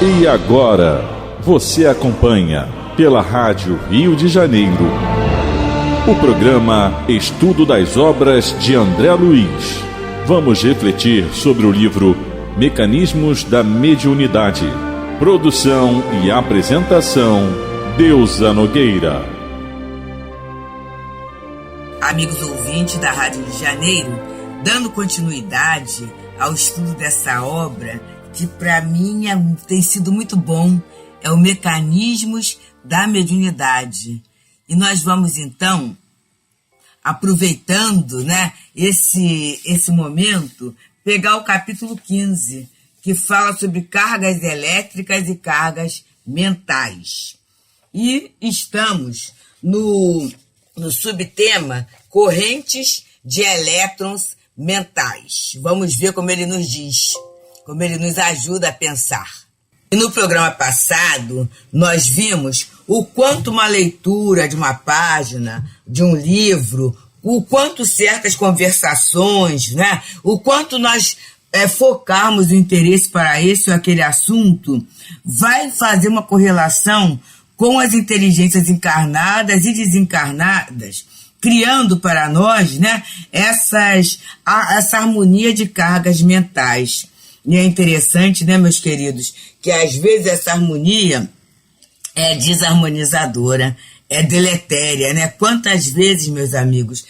E agora, você acompanha pela Rádio Rio de Janeiro o programa Estudo das Obras de André Luiz. Vamos refletir sobre o livro Mecanismos da Mediunidade. Produção e apresentação, Deusa Nogueira. Amigos ouvintes da Rádio Rio de Janeiro, dando continuidade ao estudo dessa obra, que para mim tem sido muito bom, é o Mecanismos da Mediunidade. E nós vamos então, aproveitando, esse momento, pegar o capítulo 15, que fala sobre cargas elétricas e cargas mentais. E estamos no subtema correntes de elétrons mentais. Vamos ver como ele nos diz, como ele nos ajuda a pensar. E no programa passado, nós vimos o quanto uma leitura de uma página, de um livro, o quanto certas conversações, o quanto nós focarmos o interesse para esse ou aquele assunto, vai fazer uma correlação com as inteligências encarnadas e desencarnadas, criando para nós essa harmonia de cargas mentais. E é interessante, meus queridos, que às vezes essa harmonia é desarmonizadora, é deletéria, Quantas vezes, meus amigos,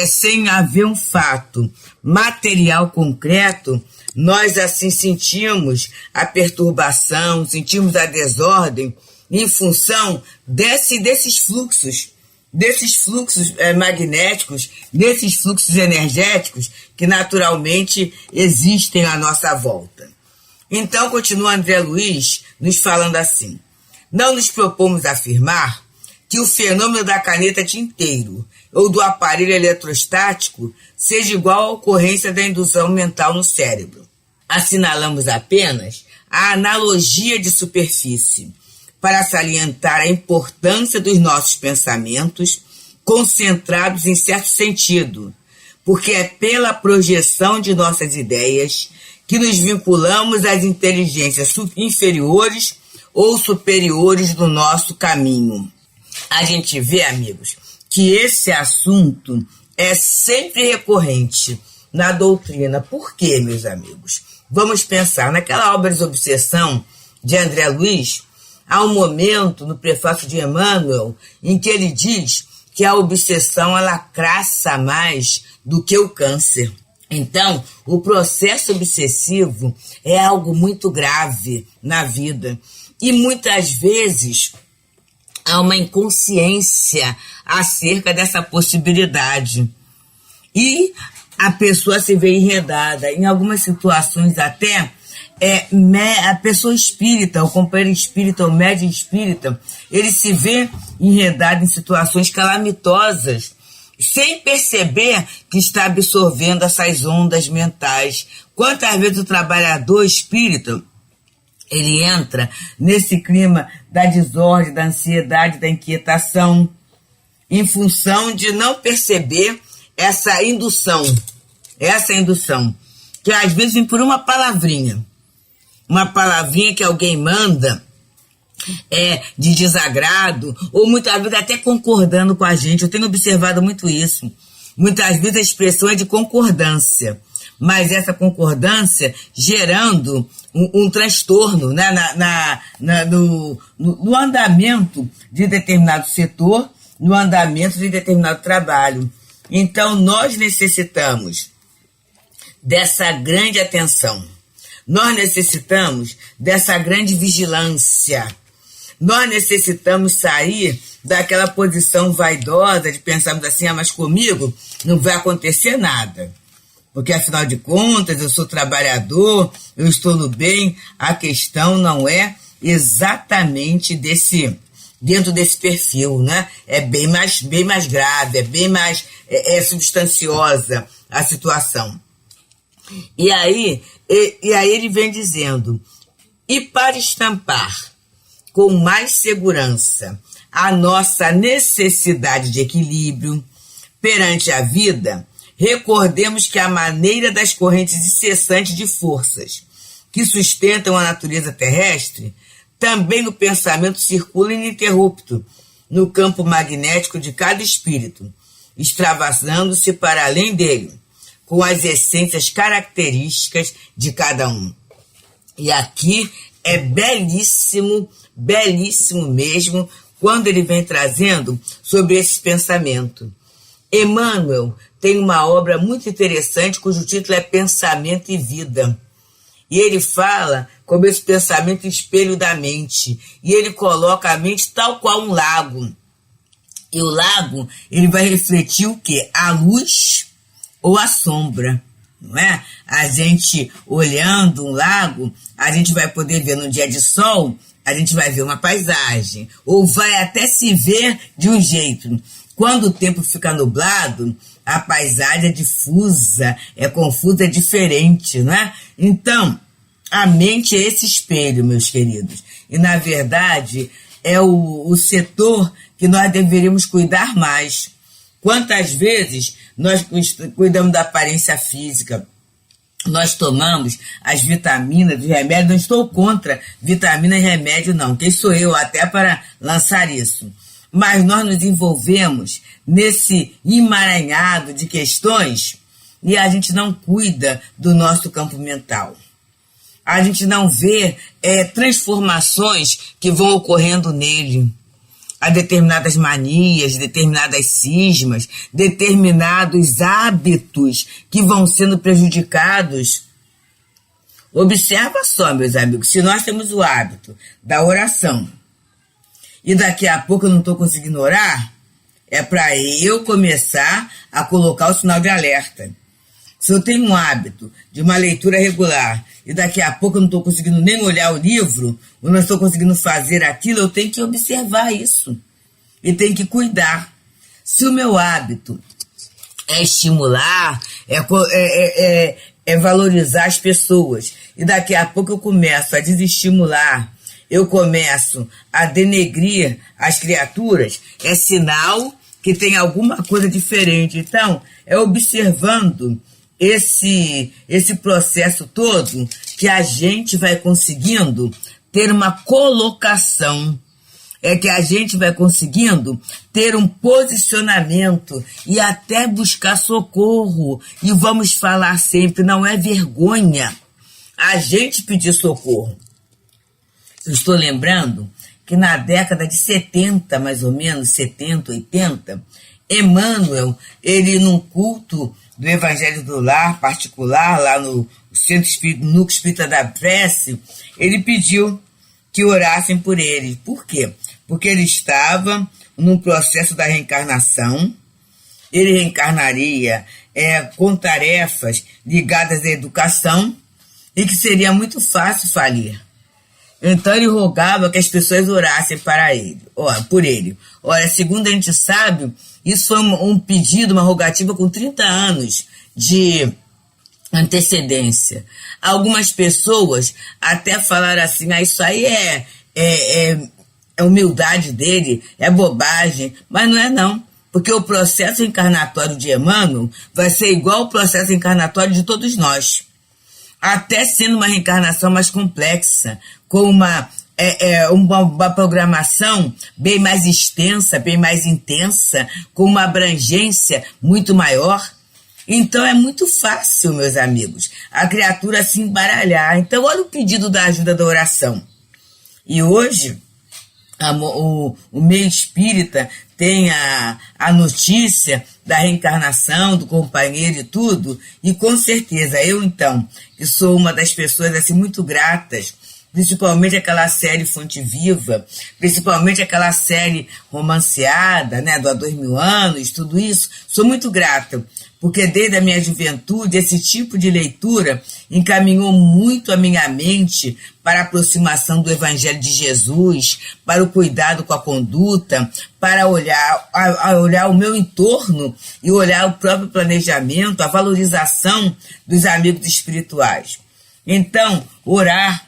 sem haver um fato material concreto, nós assim sentimos a perturbação, sentimos a desordem em função desses fluxos magnéticos, desses fluxos energéticos que naturalmente existem à nossa volta. Então, continua André Luiz nos falando assim: não nos propomos afirmar que o fenômeno da caneta tinteiro ou do aparelho eletrostático seja igual à ocorrência da indução mental no cérebro. Assinalamos apenas a analogia de superfície, para salientar a importância dos nossos pensamentos concentrados em certo sentido, porque é pela projeção de nossas ideias que nos vinculamos às inteligências inferiores ou superiores do nosso caminho. A gente vê, amigos, que esse assunto é sempre recorrente na doutrina. Por quê, meus amigos? Vamos pensar naquela obra Desobsessão de André Luiz. Há um momento no prefácio de Emmanuel em que ele diz que a obsessão ela crassa mais do que o câncer. Então, o processo obsessivo é algo muito grave na vida. E muitas vezes há uma inconsciência acerca dessa possibilidade. E a pessoa se vê enredada. Em algumas situações até a pessoa espírita, o companheiro espírita, o médium espírita, ele se vê enredado em situações calamitosas, sem perceber que está absorvendo essas ondas mentais. Quantas vezes o trabalhador espírita, ele entra nesse clima da desordem, da ansiedade, da inquietação, em função de não perceber essa indução, que às vezes vem por uma palavrinha que alguém manda de desagrado, ou muitas vezes até concordando com a gente. Eu tenho observado muito isso. Muitas vezes a expressão é de concordância, mas essa concordância gerando um transtorno no andamento de determinado setor, no andamento de determinado trabalho. Então, nós necessitamos dessa grande atenção. Nós necessitamos dessa grande vigilância. Nós necessitamos sair daquela posição vaidosa de pensarmos assim, mas comigo não vai acontecer nada. Porque, afinal de contas, eu sou trabalhador, eu estou no bem. A questão não é exatamente dentro desse perfil, É bem mais grave, é bem mais substanciosa a situação. E aí ele vem dizendo, e para estampar com mais segurança a nossa necessidade de equilíbrio perante a vida, recordemos que a maneira das correntes incessantes de forças que sustentam a natureza terrestre, também o pensamento circula ininterrupto no campo magnético de cada espírito, extravasando-se para além dele, com as essências características de cada um. E aqui é belíssimo, belíssimo mesmo, quando ele vem trazendo sobre esse pensamento. Emmanuel tem uma obra muito interessante cujo título é Pensamento e Vida. E ele fala como esse pensamento espelho da mente. E ele coloca a mente tal qual um lago. E o lago, ele vai refletir o quê? A luz ou a sombra, não é? A gente olhando um lago, a gente vai poder ver no dia de sol, a gente vai ver uma paisagem. Ou vai até se ver de um jeito. Quando o tempo fica nublado, a paisagem é difusa, é confusa, é diferente, não é? Então, a mente é esse espelho, meus queridos. E, na verdade, é o setor que nós deveríamos cuidar mais. Quantas vezes nós cuidamos da aparência física, nós tomamos as vitaminas, os remédios, não estou contra vitamina e remédio, não. Quem sou eu até para lançar isso? Mas nós nos envolvemos nesse emaranhado de questões e a gente não cuida do nosso campo mental. A gente não vê transformações que vão ocorrendo nele. Há determinadas manias, determinadas cismas, determinados hábitos que vão sendo prejudicados. Observa só, meus amigos, se nós temos o hábito da oração e daqui a pouco eu não estou conseguindo orar, é para eu começar a colocar o sinal de alerta. Se eu tenho um hábito de uma leitura regular e daqui a pouco eu não estou conseguindo nem olhar o livro, ou não estou conseguindo fazer aquilo, eu tenho que observar isso e tenho que cuidar. Se o meu hábito é estimular, é valorizar as pessoas e daqui a pouco eu começo a desestimular, eu começo a denegrir as criaturas, é sinal que tem alguma coisa diferente. Então, é observando esse processo todo que a gente vai conseguindo ter uma colocação, é que a gente vai conseguindo ter um posicionamento e até buscar socorro. E vamos falar sempre, não é vergonha a gente pedir socorro. Eu estou lembrando que na década de 70, mais ou menos, 70, 80, Emmanuel, ele num culto do Evangelho do Lar particular, lá no Centro Espírita, Núcleo Espírita da Prece, ele pediu que orassem por ele. Por quê? Porque ele estava num processo da reencarnação, ele reencarnaria com tarefas ligadas à educação e que seria muito fácil falir. Então ele rogava que as pessoas orassem por ele. Olha, segundo a gente sabe, isso foi um pedido, uma rogativa com 30 anos de antecedência. Algumas pessoas até falaram assim, isso aí é humildade dele, é bobagem, mas não é não, porque o processo encarnatório de Emmanuel vai ser igual ao processo encarnatório de todos nós, até sendo uma reencarnação mais complexa, com uma programação bem mais extensa, bem mais intensa, com uma abrangência muito maior. Então é muito fácil, meus amigos, a criatura se embaralhar. Então olha o pedido da ajuda da oração. E hoje o meio espírita tem a notícia da reencarnação do companheiro e tudo, e com certeza eu então, que sou uma das pessoas assim muito gratas, principalmente aquela série Fonte Viva, principalmente aquela série romanceada, né, do Há 2000 anos, tudo isso, sou muito grata, porque desde a minha juventude esse tipo de leitura encaminhou muito a minha mente para a aproximação do Evangelho de Jesus, para o cuidado com a conduta, para olhar o meu entorno e olhar o próprio planejamento, a valorização dos amigos espirituais. Então, orar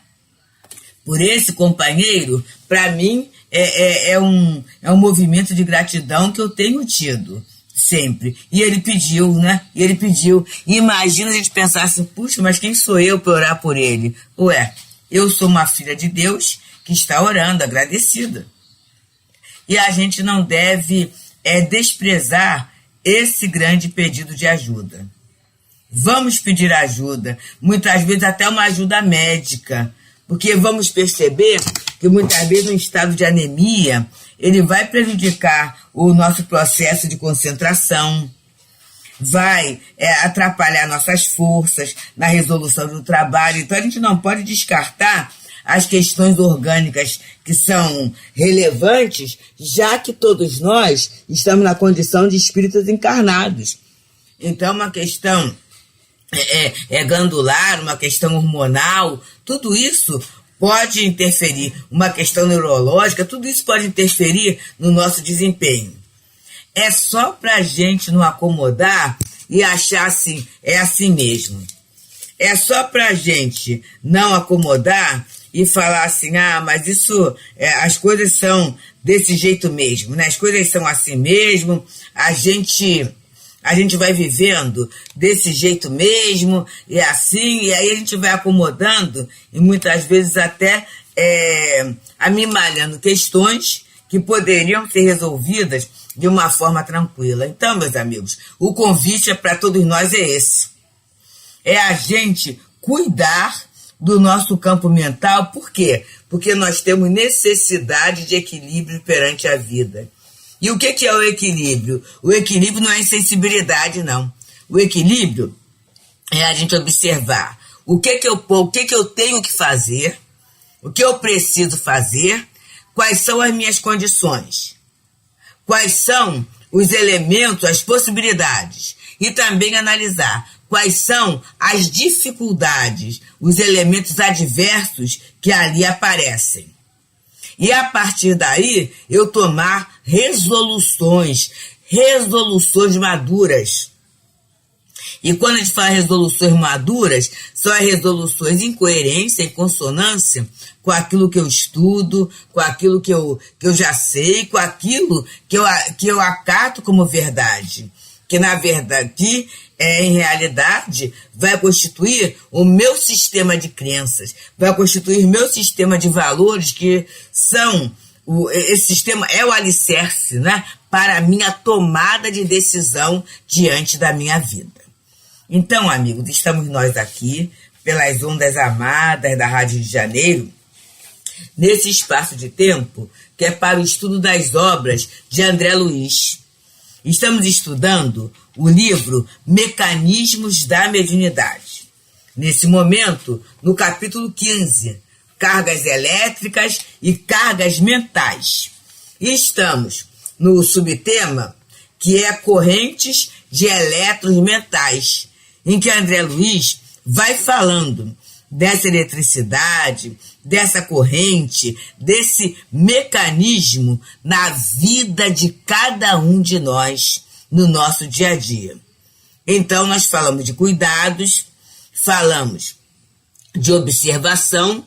por esse companheiro, para mim, é um movimento de gratidão que eu tenho tido. sempre. E ele pediu, né? E ele pediu. E imagina a gente pensar assim, puxa, mas quem sou eu para orar por ele? Ué, eu sou uma filha de Deus que está orando, agradecida. E a gente não deve desprezar esse grande pedido de ajuda. Vamos pedir ajuda, muitas vezes até uma ajuda médica, porque vamos perceber que muitas vezes um estado de anemia, ele vai prejudicar o nosso processo de concentração, vai atrapalhar nossas forças na resolução do trabalho. Então a gente não pode descartar as questões orgânicas que são relevantes, já que todos nós estamos na condição de espíritos encarnados. Então uma questão glandular, uma questão hormonal, tudo isso pode interferir, uma questão neurológica, tudo isso pode interferir no nosso desempenho. É só para a gente não acomodar e achar assim, é assim mesmo. É só para a gente não acomodar e falar assim, mas isso, as coisas são desse jeito mesmo, né? As coisas são assim mesmo, a gente vai vivendo desse jeito mesmo, e assim, e aí a gente vai acomodando, e muitas vezes até amimalhando questões que poderiam ser resolvidas de uma forma tranquila. Então, meus amigos, o convite para todos nós é esse. É a gente cuidar do nosso campo mental. Por quê? Porque nós temos necessidade de equilíbrio perante a vida. E o que é o equilíbrio? O equilíbrio não é insensibilidade, não. O equilíbrio é a gente observar o que eu tenho que fazer, o que eu preciso fazer, quais são as minhas condições, quais são os elementos, as possibilidades, e também analisar quais são as dificuldades, os elementos adversos que ali aparecem. E a partir daí, eu tomar resoluções maduras. E quando a gente fala resoluções maduras, são as resoluções em coerência, em consonância com aquilo que eu estudo, com aquilo que eu já sei, com aquilo que eu acato como verdade. Que na verdade, em realidade, vai constituir o meu sistema de crenças, vai constituir meu sistema de valores, que são, esse sistema é o alicerce, né, para a minha tomada de decisão diante da minha vida. Então, amigos, estamos nós aqui, pelas ondas amadas da Rádio Rio de Janeiro, nesse espaço de tempo que é para o estudo das obras de André Luiz. Estamos estudando o livro Mecanismos da Mediunidade. Nesse momento, no capítulo 15, Cargas Elétricas e Cargas Mentais. E estamos no subtema que é Correntes de Elétrons Mentais, em que André Luiz vai falando dessa eletricidade, dessa corrente, desse mecanismo na vida de cada um de nós, no nosso dia a dia. Então, nós falamos de cuidados, falamos de observação,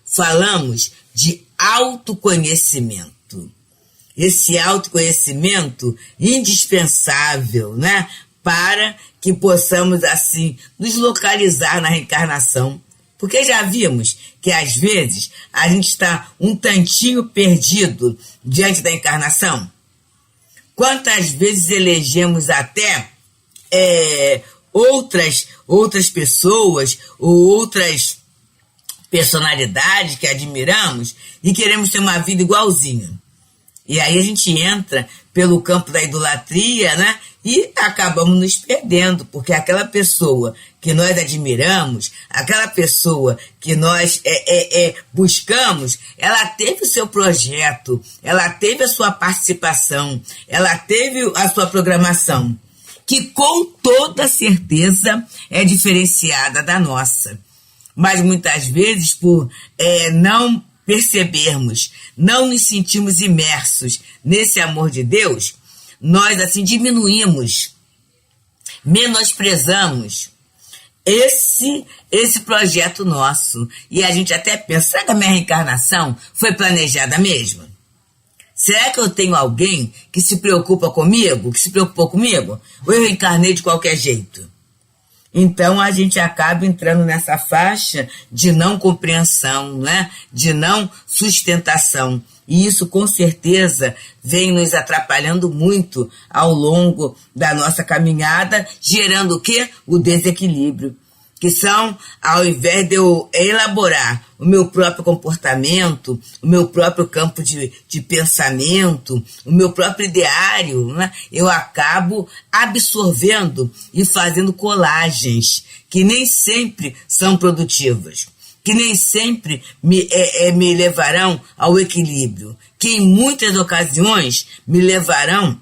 falamos de autoconhecimento. Esse autoconhecimento indispensável, né, para que possamos, assim, nos localizar na reencarnação. Porque já vimos que, às vezes, a gente está um tantinho perdido diante da encarnação. Quantas vezes elegemos até outras pessoas ou outras personalidades que admiramos e queremos ter uma vida igualzinha. E aí a gente entra pelo campo da idolatria, né? E acabamos nos perdendo, porque aquela pessoa que nós admiramos, aquela pessoa que nós buscamos, ela teve o seu projeto, ela teve a sua participação, ela teve a sua programação, que com toda certeza é diferenciada da nossa. Mas muitas vezes, por não percebermos, não nos sentimos imersos nesse amor de Deus, nós assim diminuímos, menosprezamos esse projeto nosso. E a gente até pensa, será que a minha reencarnação foi planejada mesmo? Será que eu tenho alguém que se preocupa comigo, que se preocupou comigo? Ou eu reencarnei de qualquer jeito? Então a gente acaba entrando nessa faixa de não compreensão, né? De não sustentação. E isso com certeza vem nos atrapalhando muito ao longo da nossa caminhada, gerando o quê? O desequilíbrio. Que são, ao invés de eu elaborar o meu próprio comportamento, o meu próprio campo de pensamento, o meu próprio ideário, né? Eu acabo absorvendo e fazendo colagens que nem sempre são produtivas, que nem sempre me levarão ao equilíbrio, que em muitas ocasiões me levarão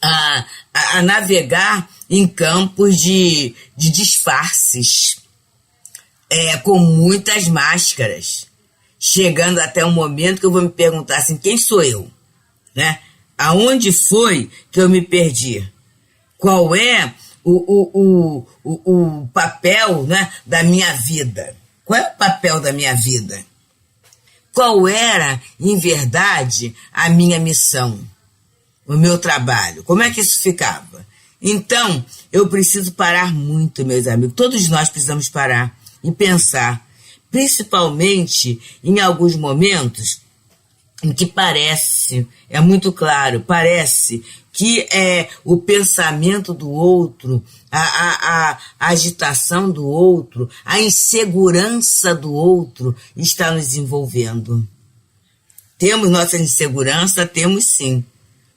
a navegar em campos de disfarces, com muitas máscaras, chegando até um momento que eu vou me perguntar assim, quem sou eu? Né? Aonde foi que eu me perdi? Qual é o papel, né, da minha vida? Qual é o papel da minha vida? Qual era, em verdade, a minha missão? O meu trabalho? Como é que isso ficava? Então, eu preciso parar muito, meus amigos. Todos nós precisamos parar e pensar, principalmente em alguns momentos em que parece, é muito claro, parece que o pensamento do outro, a agitação do outro, a insegurança do outro está nos envolvendo. Temos nossa insegurança? Temos sim.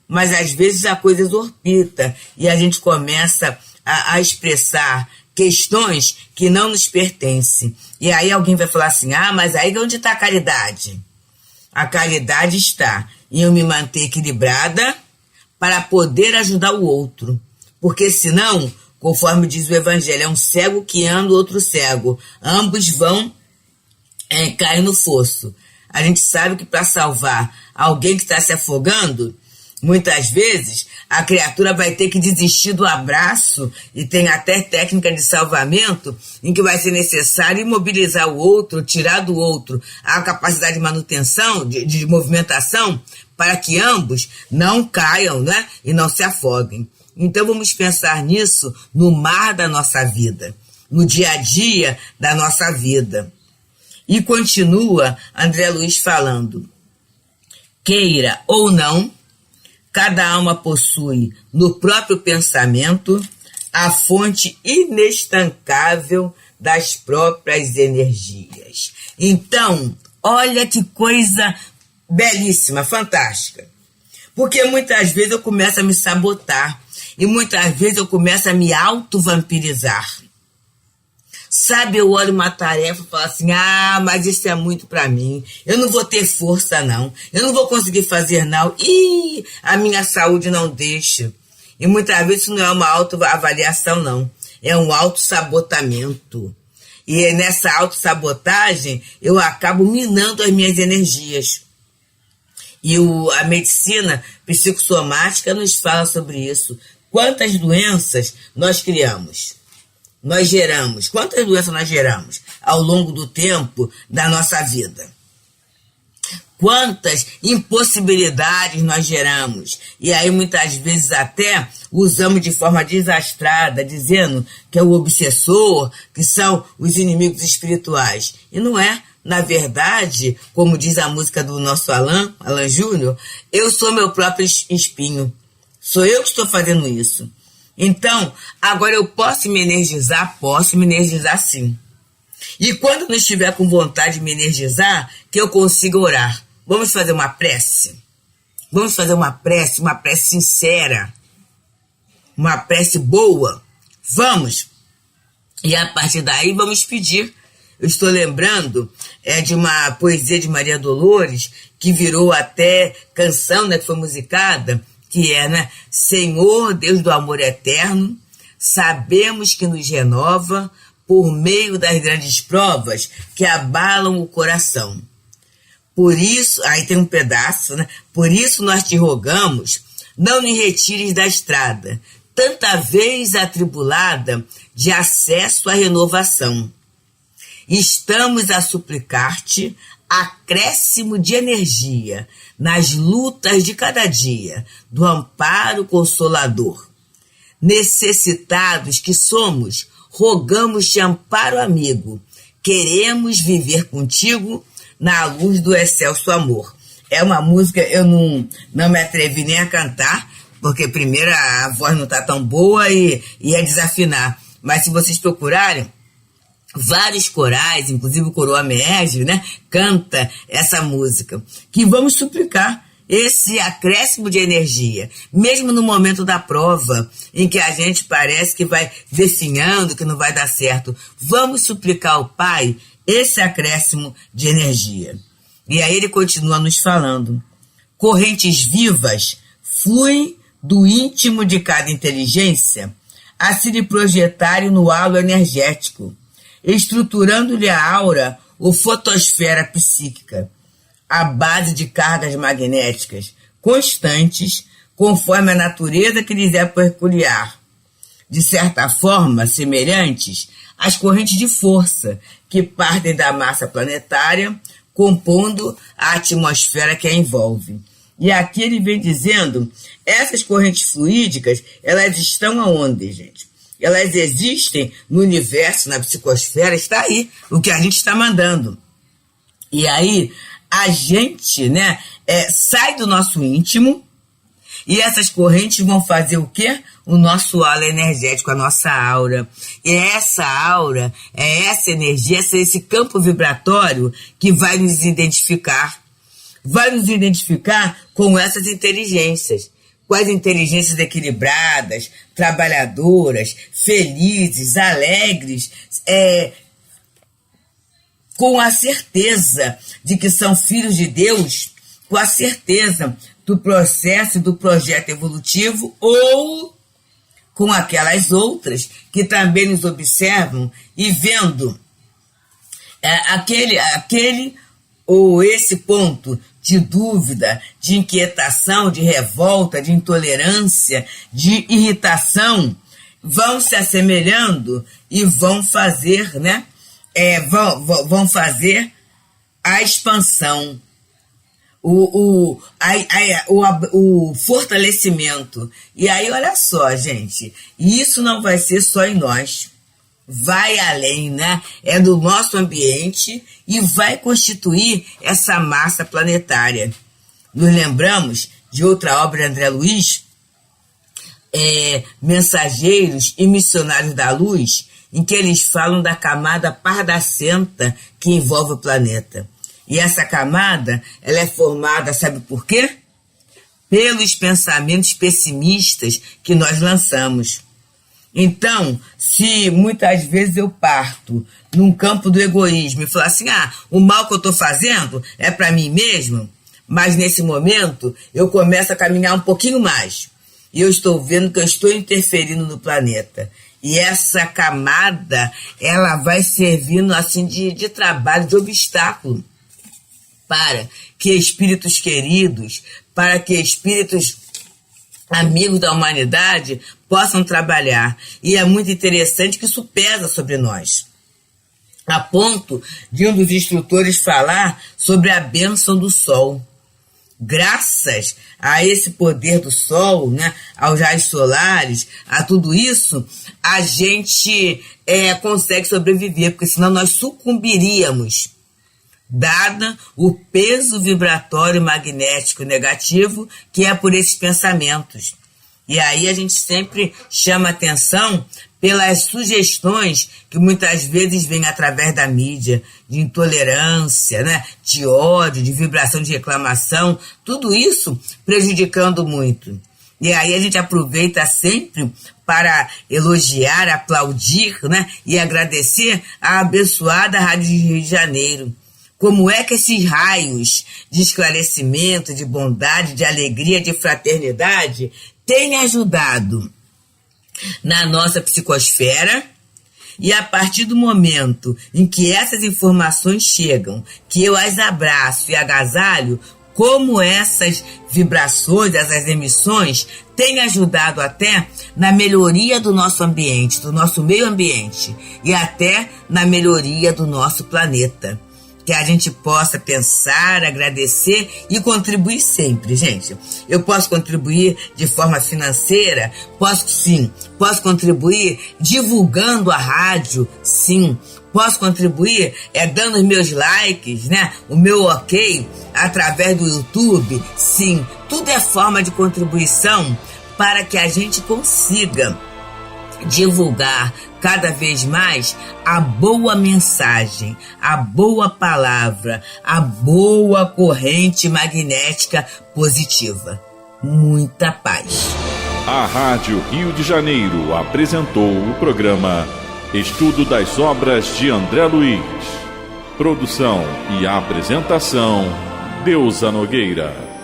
Mas às vezes a coisa exorbita e a gente começa a expressar questões que não nos pertencem. E aí alguém vai falar assim, mas aí onde está a caridade? A caridade está em eu me manter equilibrada para poder ajudar o outro. Porque senão, conforme diz o Evangelho, é um cego que anda, outro cego. Ambos vão cair no fosso. A gente sabe que para salvar alguém que está se afogando, muitas vezes a criatura vai ter que desistir do abraço e tem até técnica de salvamento em que vai ser necessário imobilizar o outro, tirar do outro a capacidade de manutenção, de movimentação, para que ambos não caiam, né, e não se afoguem. Então vamos pensar nisso no mar da nossa vida, no dia a dia da nossa vida. E continua André Luiz falando, queira ou não, cada alma possui no próprio pensamento a fonte inestancável das próprias energias. Então, olha que coisa belíssima, fantástica. Porque muitas vezes eu começo a me sabotar e muitas vezes eu começo a me auto-vampirizar. Sabe, eu olho uma tarefa e falo assim, mas isso é muito pra mim, eu não vou ter força não, eu não vou conseguir fazer não, a minha saúde não deixa. E muitas vezes isso não é uma autoavaliação não, é um autossabotamento. E nessa autossabotagem eu acabo minando as minhas energias. E a medicina psicossomática nos fala sobre isso. Quantas doenças nós criamos? Nós geramos, quantas doenças nós geramos ao longo do tempo da nossa vida? Quantas impossibilidades nós geramos? E aí muitas vezes até usamos de forma desastrada, dizendo que é o obsessor, que são os inimigos espirituais. E não é. Na verdade, como diz a música do nosso Alan Júnior, eu sou meu próprio espinho. Sou eu que estou fazendo isso. Então, agora eu posso me energizar sim. E quando não estiver com vontade de me energizar, que eu consiga orar. Vamos fazer uma prece? Vamos fazer uma prece sincera, uma prece boa. Vamos! E a partir daí vamos pedir. Eu estou lembrando de uma poesia de Maria Dolores, que virou até canção, né, que foi musicada, que é, né, Senhor, Deus do amor eterno, sabemos que nos renova por meio das grandes provas que abalam o coração. Por isso, aí tem um pedaço, né? Por isso nós te rogamos, não me retires da estrada, tanta vez atribulada de acesso à renovação. Estamos a suplicar-te acréscimo de energia nas lutas de cada dia, do amparo consolador. Necessitados que somos, rogamos-te amparo amigo, queremos viver contigo na luz do excelso amor. É uma música, eu não me atrevi nem a cantar, porque primeiro a voz não está tão boa e ia desafinar. Mas se vocês procurarem, vários corais, inclusive o Coroa Meege, né, canta essa música, que vamos suplicar esse acréscimo de energia, mesmo no momento da prova, em que a gente parece que vai definhando, que não vai dar certo. Vamos suplicar ao Pai esse acréscimo de energia. E aí ele continua nos falando: correntes vivas fluem do íntimo de cada inteligência a se lhe projetarem no halo energético, estruturando-lhe a aura ou fotosfera psíquica, à base de cargas magnéticas constantes, conforme a natureza que lhes é peculiar, de certa forma semelhantes às correntes de força que partem da massa planetária, compondo a atmosfera que a envolve. E aqui ele vem dizendo, essas correntes fluídicas, elas estão aonde, gente? Elas existem no universo, na psicosfera, está aí, o que a gente está mandando. E aí, a gente, né, sai do nosso íntimo, e essas correntes vão fazer o quê? O nosso halo energético, a nossa aura. E essa aura, essa energia, esse campo vibratório que vai nos identificar. Vai nos identificar com essas inteligências. Com as inteligências equilibradas, trabalhadoras, felizes, alegres, com a certeza de que são filhos de Deus, com a certeza do processo e do projeto evolutivo, ou com aquelas outras que também nos observam e vendo aquele ou esse ponto de dúvida, de inquietação, de revolta, de intolerância, de irritação, vão se assemelhando e vão fazer, né? Vão fazer a expansão, o fortalecimento. E aí, olha só, gente, isso não vai ser só em nós. Vai além, né? É do nosso ambiente e vai constituir essa massa planetária. Nos lembramos de outra obra de André Luiz, Mensageiros e Missionários da Luz, em que eles falam da camada pardacenta que envolve o planeta. E essa camada, ela é formada, sabe por quê? Pelos pensamentos pessimistas que nós lançamos. Então, se muitas vezes eu parto num campo do egoísmo e falo assim, o mal que eu estou fazendo é para mim mesmo, mas nesse momento eu começo a caminhar um pouquinho mais. E eu estou vendo que eu estou interferindo no planeta. E essa camada, ela vai servindo assim de trabalho, de obstáculo, para que espíritos queridos, para que espíritos amigos da humanidade possam trabalhar. E é muito interessante que isso pesa sobre nós, a ponto de um dos instrutores falar sobre a bênção do sol. Graças a esse poder do sol, né, aos raios solares, a tudo isso, a gente consegue sobreviver, porque senão nós sucumbiríamos, dada o peso vibratório magnético negativo que é por esses pensamentos. E aí a gente sempre chama atenção pelas sugestões que muitas vezes vêm através da mídia, de intolerância, né, de ódio, de vibração, de reclamação, tudo isso prejudicando muito. E aí a gente aproveita sempre para elogiar, aplaudir, né, e agradecer a abençoada Rádio de Rio de Janeiro. Como é que esses raios de esclarecimento, de bondade, de alegria, de fraternidade têm ajudado na nossa psicosfera, e a partir do momento em que essas informações chegam, que eu as abraço e agasalho, como essas vibrações, essas emissões têm ajudado até na melhoria do nosso ambiente, do nosso meio ambiente, e até na melhoria do nosso planeta. que a gente possa pensar, agradecer e contribuir sempre, gente. Eu posso contribuir de forma financeira? Posso sim. Posso contribuir divulgando a rádio? Sim. Posso contribuir dando os meus likes, né? O meu ok através do YouTube? Sim. Tudo é forma de contribuição para que a gente consiga divulgar cada vez mais a boa mensagem, a boa palavra, a boa corrente magnética positiva. Muita paz. A Rádio Rio de Janeiro apresentou o programa Estudo das Obras de André Luiz. Produção e apresentação, Deusa Nogueira.